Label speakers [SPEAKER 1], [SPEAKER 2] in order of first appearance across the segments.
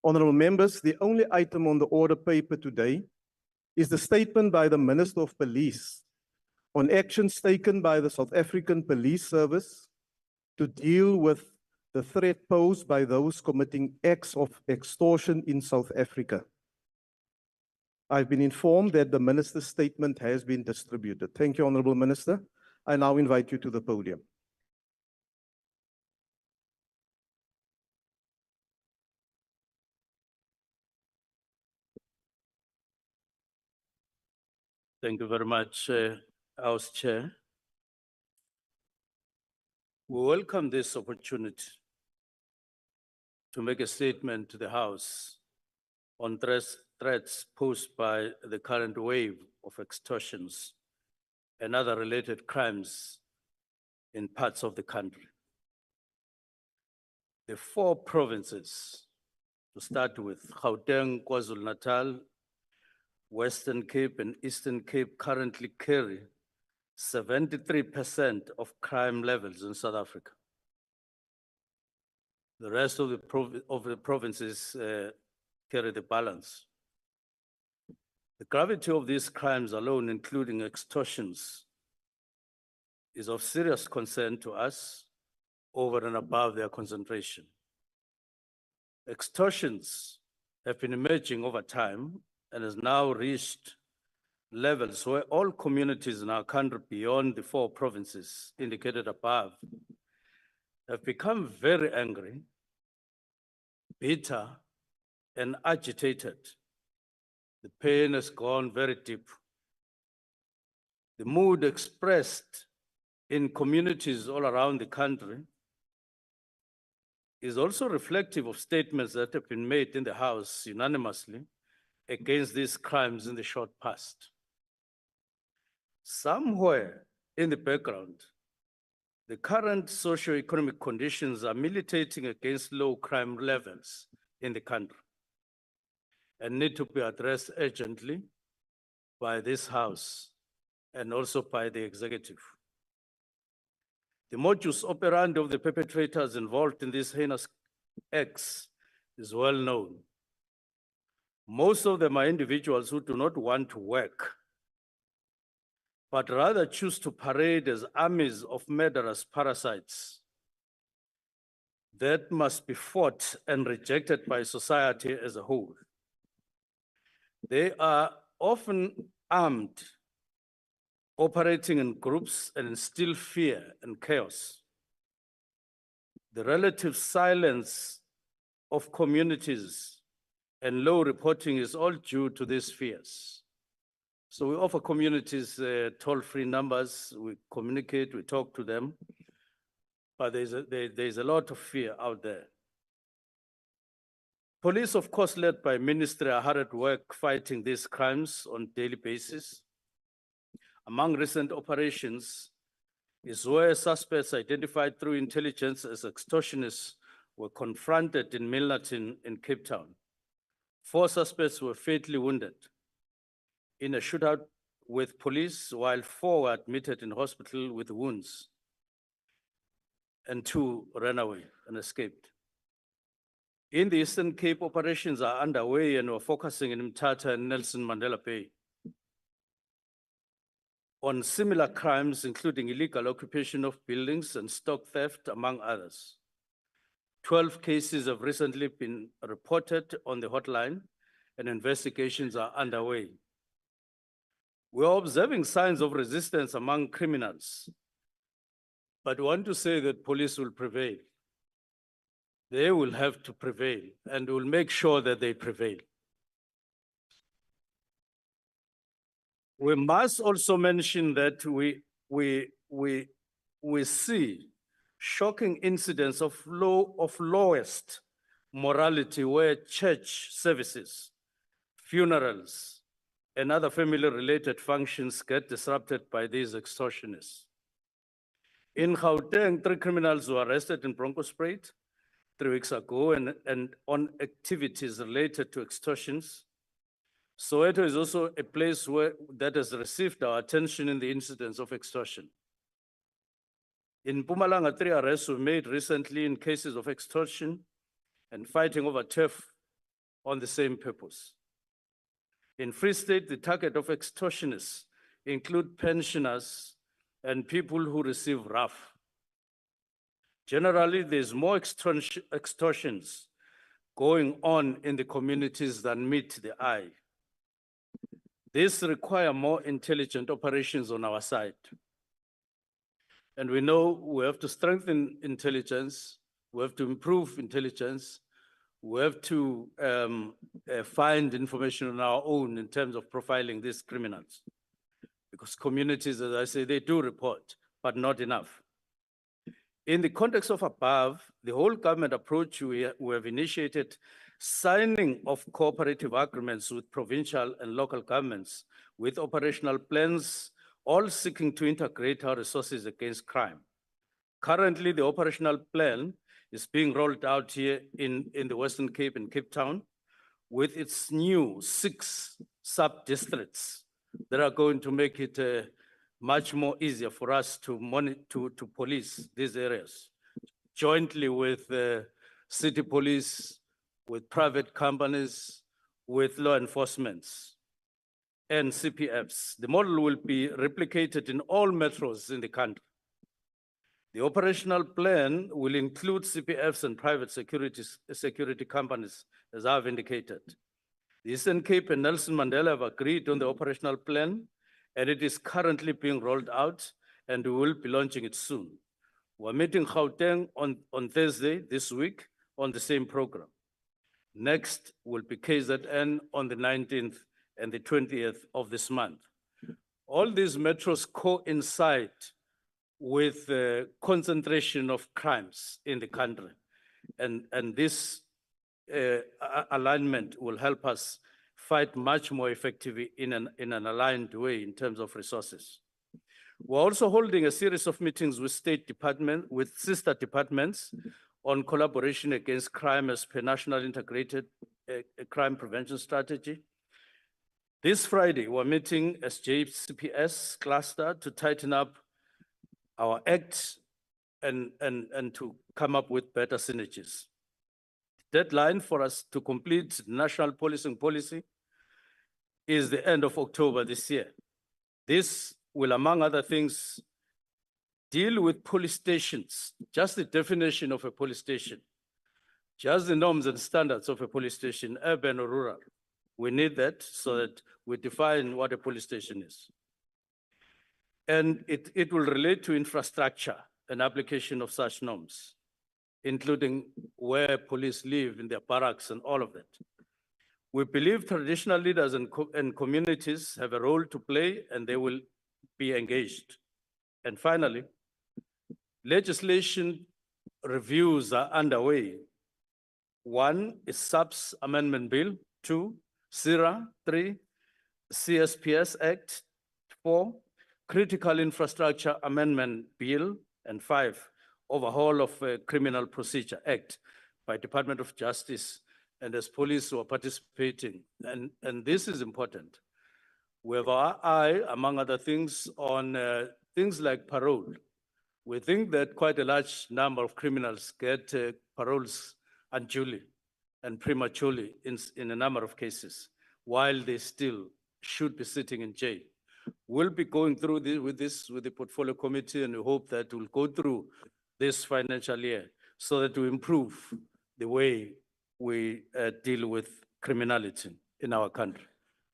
[SPEAKER 1] Honorable members, the only item on the order paper today is the statement by the Minister of Police on actions taken by the South African Police Service to deal with the threat posed by those committing acts of extortion in South Africa. I've been informed that the Minister's statement has been distributed. Thank you, Honorable Minister. I now invite you to the podium.
[SPEAKER 2] Thank you very much, House Chair. We welcome this opportunity to make a statement to the House on threats posed by the current wave of extortions and other related crimes in parts of the country. The 4 provinces, to start with, Gauteng, KwaZulu-Natal, Western Cape and Eastern Cape currently carry 73% of crime levels in South Africa. The rest of the provinces carry the balance. The gravity of these crimes alone, including extortions, is of serious concern to us over and above their concentration. Extortions have been emerging over time and has now reached levels where all communities in our country beyond the 4 provinces indicated above have become very angry, bitter, and agitated. The pain has gone very deep. The mood expressed in communities all around the country is also reflective of statements that have been made in the House unanimously against these crimes in the short past. Somewhere in the background, the current socio-economic conditions are militating against low crime levels in the country and need to be addressed urgently by this House and also by the executive. The modus operandi of the perpetrators involved in these heinous acts is well known. Most of them are individuals who do not want to work, but rather choose to parade as armies of murderous parasites that must be fought and rejected by society as a whole. They are often armed, operating in groups, and instill fear and chaos. The relative silence of communities and low reporting is all due to these fears. So we offer communities toll-free numbers, we communicate, we talk to them, but there's a lot of fear out there. Police, of course, led by ministry, are hard at work fighting these crimes on a daily basis. Among recent operations is where suspects identified through intelligence as extortionists were confronted in Milnerton in Cape Town. 4 suspects were fatally wounded in a shootout with police, while 4 were admitted in hospital with wounds, and 2 ran away and escaped. In the Eastern Cape, operations are underway and we're focusing in Mthatha and Nelson Mandela Bay on similar crimes, including illegal occupation of buildings and stock theft, among others. 12 cases have recently been reported on the hotline and investigations are underway. We are observing signs of resistance among criminals, but we want to say that police will prevail. They will have to prevail, and we'll make sure that they prevail. We must also mention that we see shocking incidents of lowest morality where church services, funerals, and other family-related functions get disrupted by these extortionists. In Gauteng, 3 criminals were arrested in Bronkhorstspruit 3 weeks ago and on activities related to extortions. Soweto is also a place that has received our attention in the incidents of extortion. In Mpumalanga, 3 arrests were made recently in cases of extortion and fighting over turf on the same purpose. In Free State, the target of extortionists include pensioners and people who receive RAF. Generally, there's more extortions going on in the communities than meet the eye. This requires more intelligent operations on our side. And we know we have to strengthen intelligence, we have to improve intelligence, we have to find information on our own in terms of profiling these criminals. Because communities, as I say, they do report, but not enough. In the context of above, the whole government approach, we have initiated signing of cooperative agreements with provincial and local governments with operational plans, all seeking to integrate our resources against crime. Currently, the operational plan is being rolled out here in the Western Cape and Cape Town with its new 6 sub-districts that are going to make it much more easier for us to police these areas, jointly with city police, with private companies, with law enforcement and CPFs. The model will be replicated in all metros in the country. The operational plan will include CPFs and private security companies, as I've indicated. The Eastern Cape and Nelson Mandela have agreed on the operational plan, and it is currently being rolled out, and we will be launching it soon. We're meeting Gauteng on Thursday this week on the same program. Next will be KZN on the 19th and the 20th of this month. All these metros coincide with the concentration of crimes in the country. And this alignment will help us fight much more effectively in an aligned way in terms of resources. We're also holding a series of meetings with with sister departments on collaboration against crime as per National Integrated Crime Prevention Strategy. This Friday, we're meeting as JCPS cluster to tighten up our act and to come up with better synergies. Deadline for us to complete national policing policy is the end of October this year. This will, among other things, deal with police stations, just the definition of a police station, just the norms and standards of a police station, urban or rural. We need that so that we define what a police station is. And it will relate to infrastructure and application of such norms, including where police live in their barracks and all of that. We believe traditional leaders and communities have a role to play, and they will be engaged. And finally, legislation reviews are underway. 1 is SAPS Amendment Bill, 2, CIRA, 3, CSPS Act, 4, Critical Infrastructure Amendment Bill, and 5, overhaul of Criminal Procedure Act by Department of Justice and as police who are participating. And this is important. We have our eye, among other things, on things like parole. We think that quite a large number of criminals get paroles unduly and prematurely in a number of cases, while they still should be sitting in jail. We'll be going through this with the portfolio committee, and we hope that we'll go through this financial year so that we improve the way we deal with criminality in our country.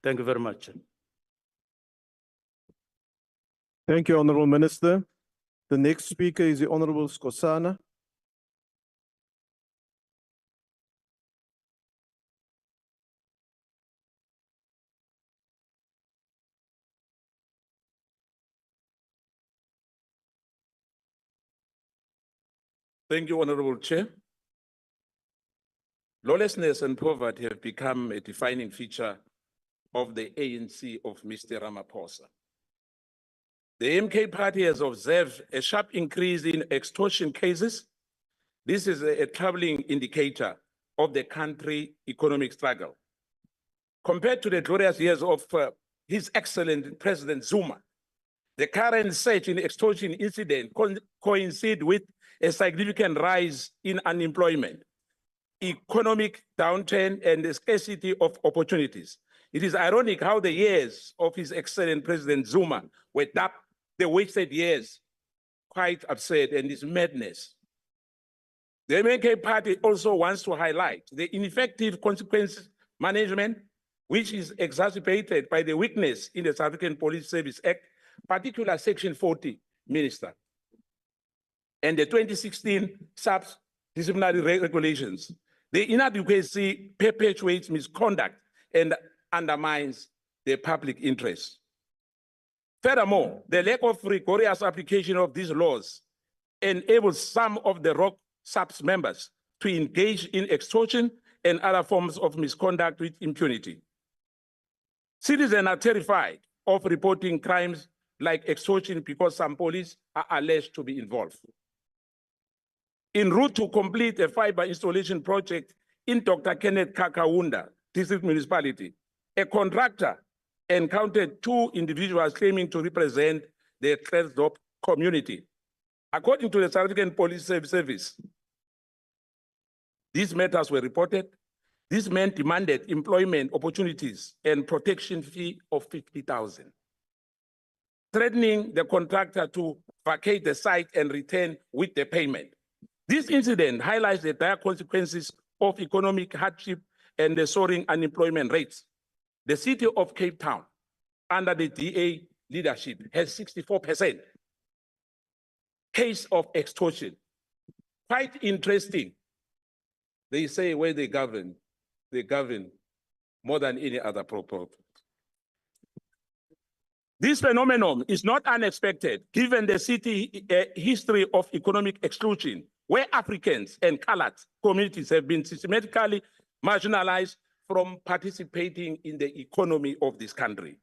[SPEAKER 2] Thank you very much.
[SPEAKER 1] Thank you, Honorable Minister. The next speaker is the Honorable Skosana.
[SPEAKER 3] Thank you, Honorable Chair. Lawlessness and poverty have become a defining feature of the ANC of Mr. Ramaphosa. The MK party has observed a sharp increase in extortion cases. This is a troubling indicator of the country's economic struggle. Compared to the glorious years of His Excellency President Zuma, the current surge in extortion incident coincide with a significant rise in unemployment. economic downturn and the scarcity of opportunities. It is ironic how the years of his excellent President Zuma were dubbed the wasted years. Quite absurd, and it's madness. The MK party also wants to highlight the ineffective consequence management, which is exacerbated by the weakness in the South African Police Service Act, particularly Section 40, Minister, and the 2016 SAPS disciplinary regulations. The inadequacy perpetuates misconduct and undermines the public interest. Furthermore, the lack of rigorous application of these laws enables some of the ROC SAPS members to engage in extortion and other forms of misconduct with impunity. Citizens are terrified of reporting crimes like extortion because some police are alleged to be involved. En route to complete a fiber installation project in Dr. Kenneth Kakawunda District Municipality, a contractor encountered two individuals claiming to represent the Klerksdorp community. According to the South African Police Service, these matters were reported. These men demanded employment opportunities and protection fee of 50,000, threatening the contractor to vacate the site and return with the payment. This incident highlights the dire consequences of economic hardship and the soaring unemployment rates. The city of Cape Town, under the DA leadership, has 64% case of extortion. Quite interesting. They say where they govern more than any other proposal. This phenomenon is not unexpected given the city history of economic exclusion, where Africans and colored communities have been systematically marginalized from participating in the economy of this country.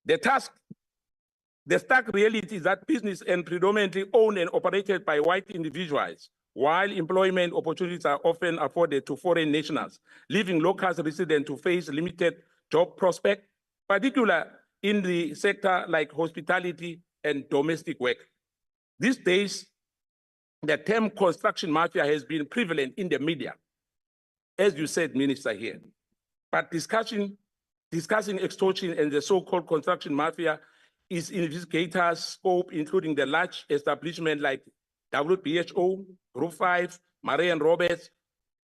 [SPEAKER 3] The stark reality is that business is predominantly owned and operated by white individuals, while employment opportunities are often afforded to foreign nationals, leaving local residents to face limited job prospects, particularly in the sector like hospitality and domestic work. These days, the term construction mafia has been prevalent in the media, as you said, Minister, here. But discussing extortion and the so-called construction mafia is investigators' scope, including the large establishment like WBHO, Group 5, Murray and Roberts,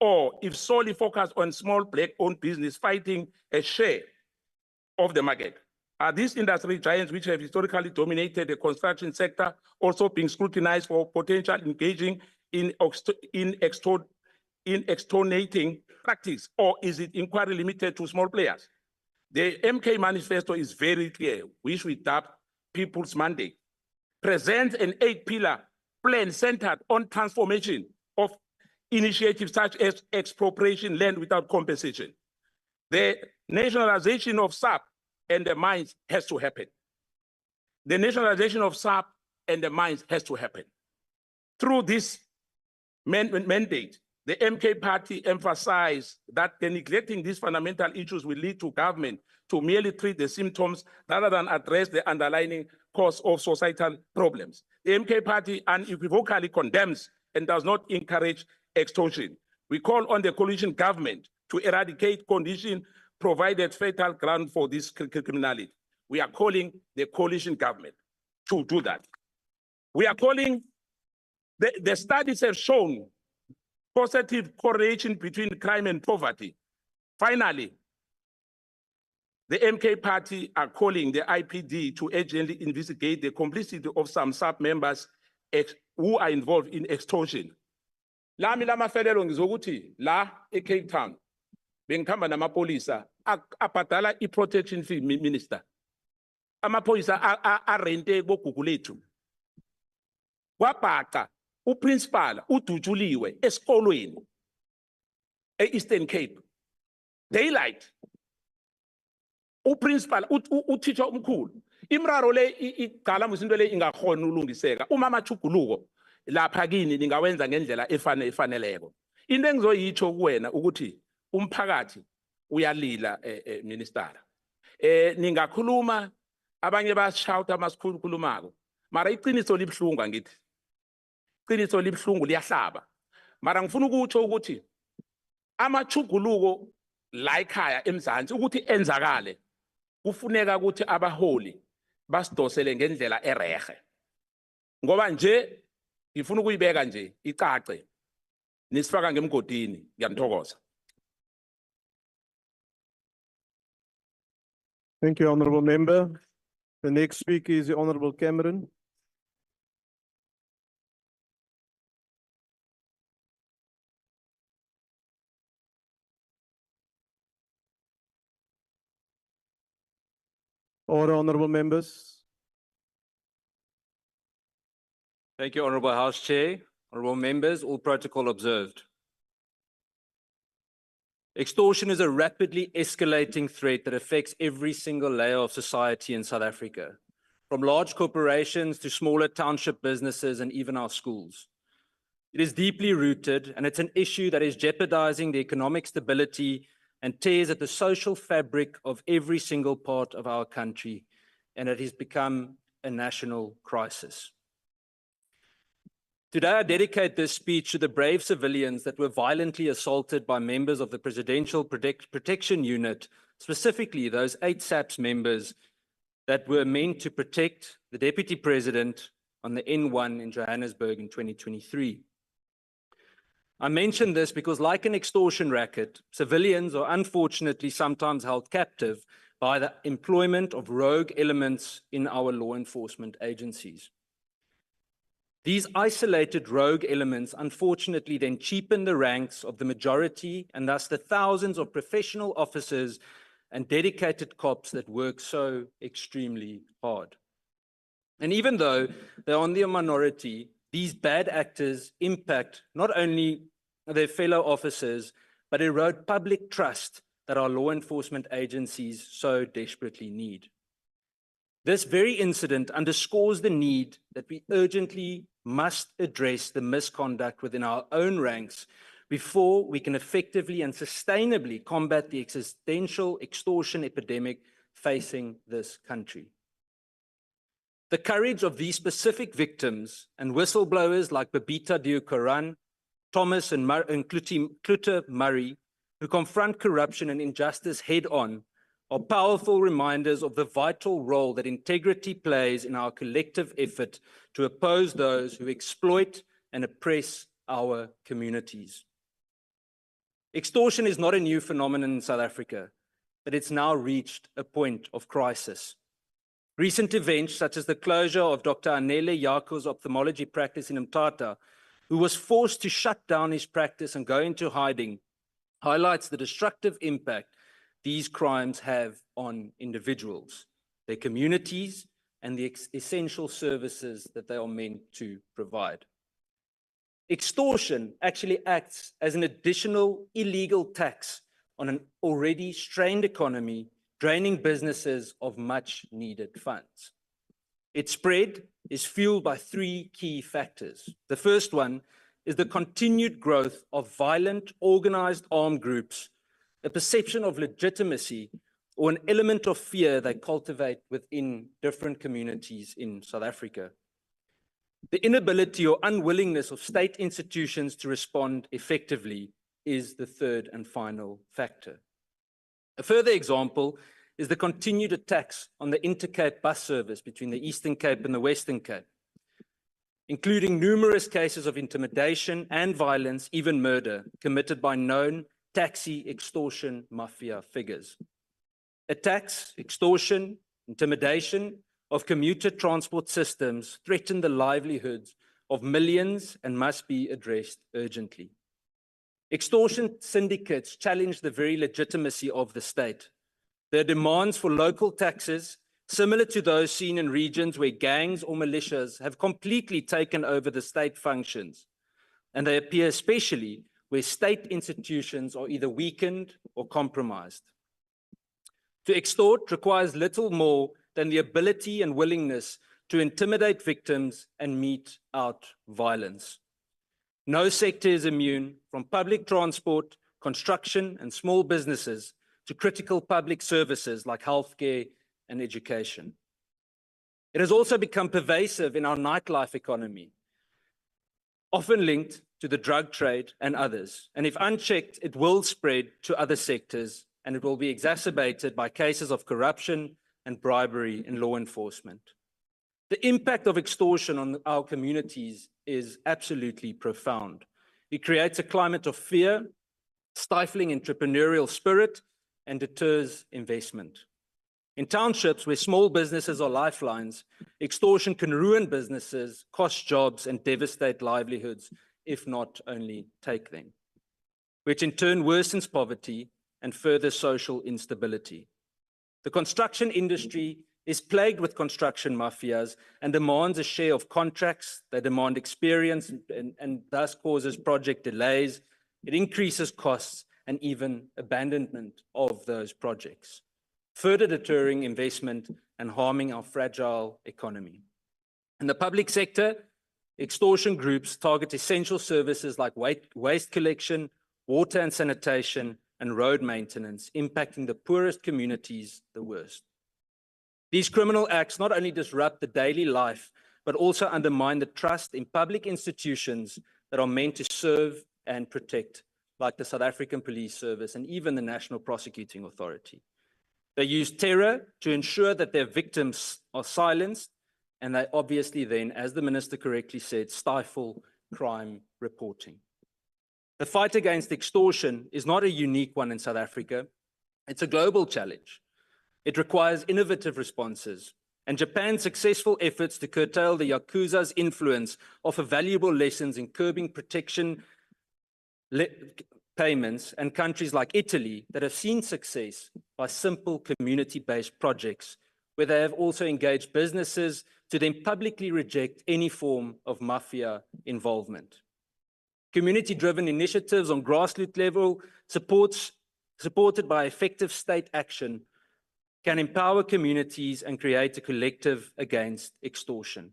[SPEAKER 3] or if solely focused on small black-owned business fighting a share of the market. Are these industry giants, which have historically dominated the construction sector, also being scrutinized for potential engaging in extorting practice, or is it inquiry limited to small players? The MK manifesto is very clear, which we dub People's Mandate, presents an 8-pillar plan centered on transformation of initiatives such as expropriation land without compensation. The nationalization of SAP and the mines has to happen. The nationalization of SAP and the mines has to happen. Through this mandate, the MK party emphasized that the neglecting these fundamental issues will lead to government to merely treat the symptoms rather than address the underlying cause of societal problems. The MK party unequivocally condemns and does not encourage extortion. We call on the coalition government to eradicate conditions provided fertile ground for this criminality. We are calling the coalition government to do that. We are calling, the studies have shown positive correlation between crime and poverty. Finally, the MK party are calling the IPD to urgently investigate the complicity of some sub-members who are involved in extortion. Lami lama felelo ngizokuthi la eCape Town bengikhamba namapolisa abhadala i-protection fee, Minister. Amapolisa arente bogugu lethu. Kwabhaca uprincipal udutshuliwe esikolweni e-Eastern Cape. Daylight. Uprincipal utitsha omkhulu. Imraro le igcala musinto le ingakhona ulungiseka. Uma amachuguluko lapha kini ningawenza ngendlela efaneleko. Into engizoyitsho kuwena ukuthi umphakathi uyalila Minister. Ningakhuluma abanye bashout amasikhulumako. Mara iqiniso libhlungu angithi. Iqiniso libhlungu liyahlaba. Mara ngifuna ukutsho ukuthi amachuguluko la ekhaya eMzansi ukuthi enzakale kufuneka ukuthi abaholi basidosele ngendlela erehe ngoba nje ngifuna ukuyibeka nje icace nisifaka ngemgodini ngiyanithokoza.
[SPEAKER 1] Thank you, Honorable Member. The next speaker is the Honorable Cameron. Order, Honorable Members.
[SPEAKER 4] Thank you, Honorable House Chair. Honorable members, all protocol observed. Extortion is a rapidly escalating threat that affects every single layer of society in South Africa, from large corporations to smaller township businesses and even our schools. It is deeply rooted, and it's an issue that is jeopardizing the economic stability and tears at the social fabric of every single part of our country, and it has become a national crisis. Today, I dedicate this speech to the brave civilians that were violently assaulted by members of the Presidential Protection Unit, specifically those 8 SAPS members that were meant to protect the Deputy President on the N1 in Johannesburg in 2023. I mention this because, like an extortion racket, civilians are unfortunately sometimes held captive by the employment of rogue elements in our law enforcement agencies. These isolated rogue elements unfortunately then cheapen the ranks of the majority and thus the thousands of professional officers and dedicated cops that work so extremely hard. And even though they're on the minority, these bad actors impact not only their fellow officers, but erode public trust that our law enforcement agencies so desperately need. This very incident underscores the need that we urgently must address the misconduct within our own ranks before we can effectively and sustainably combat the existential extortion epidemic facing this country. The courage of these specific victims and whistleblowers like Babita Diukaran, Thomas and Kluter Murray, who confront corruption and injustice head-on, are powerful reminders of the vital role that integrity plays in our collective effort to oppose those who exploit and oppress our communities. Extortion is not a new phenomenon in South Africa, but it's now reached a point of crisis. Recent events, such as the closure of Dr. Anele Yako's ophthalmology practice in Mthatha, who was forced to shut down his practice and go into hiding, highlights the destructive impact these crimes have on individuals, their communities, and the essential services that they are meant to provide. Extortion actually acts as an additional illegal tax on an already strained economy, draining businesses of much needed funds. Its spread is fueled by 3 key factors. The first one is the continued growth of violent, organized armed groups, a perception of legitimacy, or an element of fear they cultivate within different communities in South Africa. The inability or unwillingness of state institutions to respond effectively is the third and final factor. A further example is the continued attacks on the Intercape bus service between the Eastern Cape and the Western Cape, including numerous cases of intimidation and violence, even murder, committed by known taxi extortion mafia figures. Attacks, extortion, intimidation of commuter transport systems threaten the livelihoods of millions and must be addressed urgently. Extortion syndicates challenge the very legitimacy of the state. Their demands for local taxes, similar to those seen in regions where gangs or militias have completely taken over the state functions, and they appear especially where state institutions are either weakened or compromised. To extort requires little more than the ability and willingness to intimidate victims and mete out violence. No sector is immune, from public transport, construction, and small businesses to critical public services like healthcare and education. It has also become pervasive in our nightlife economy. often linked to the drug trade and others. And if unchecked, it will spread to other sectors, and it will be exacerbated by cases of corruption and bribery in law enforcement. The impact of extortion on our communities is absolutely profound. It creates a climate of fear, stifling entrepreneurial spirit, and deters investment. In townships where small businesses are lifelines, extortion can ruin businesses, cost jobs, and devastate livelihoods, if not only take them, which in turn worsens poverty and further social instability. The construction industry is plagued with construction mafias and demands a share of contracts. They demand experience and thus causes project delays. It increases costs and even abandonment of those projects, further deterring investment and harming our fragile economy. In the public sector, extortion groups target essential services like waste collection, water and sanitation, and road maintenance, impacting the poorest communities the worst. These criminal acts not only disrupt the daily life, but also undermine the trust in public institutions that are meant to serve and protect, like the South African Police Service and even the National Prosecuting Authority. They use terror to ensure that their victims are silenced, and they obviously then, as the minister correctly said, stifle crime reporting. The fight against extortion is not a unique one in South Africa. It's a global challenge. It requires innovative responses, and Japan's successful efforts to curtail the Yakuza's influence offer valuable lessons in curbing protection payments, and countries like Italy that have seen success by simple community-based projects, where they have also engaged businesses to then publicly reject any form of mafia involvement. Community-driven initiatives on grassroots level, supported by effective state action, can empower communities and create a collective against extortion.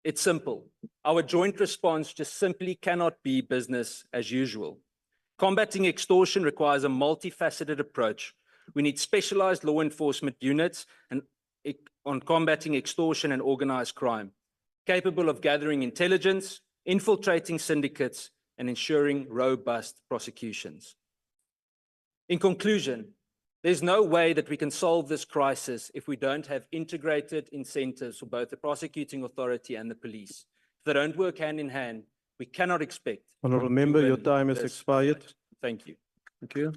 [SPEAKER 4] It's simple. Our joint response just simply cannot be business as usual. Combating extortion requires a multifaceted approach. We need specialized law enforcement units on combating extortion and organized crime, capable of gathering intelligence, infiltrating syndicates, and ensuring robust prosecutions. In conclusion, there's no way that we can solve this crisis if we don't have integrated incentives for both the prosecuting authority and the police. If they don't work hand in hand, we cannot expect.
[SPEAKER 1] Honourable Member, your
[SPEAKER 4] win
[SPEAKER 1] time has
[SPEAKER 4] this
[SPEAKER 1] expired.
[SPEAKER 4] fight. Thank you.
[SPEAKER 1] Thank you.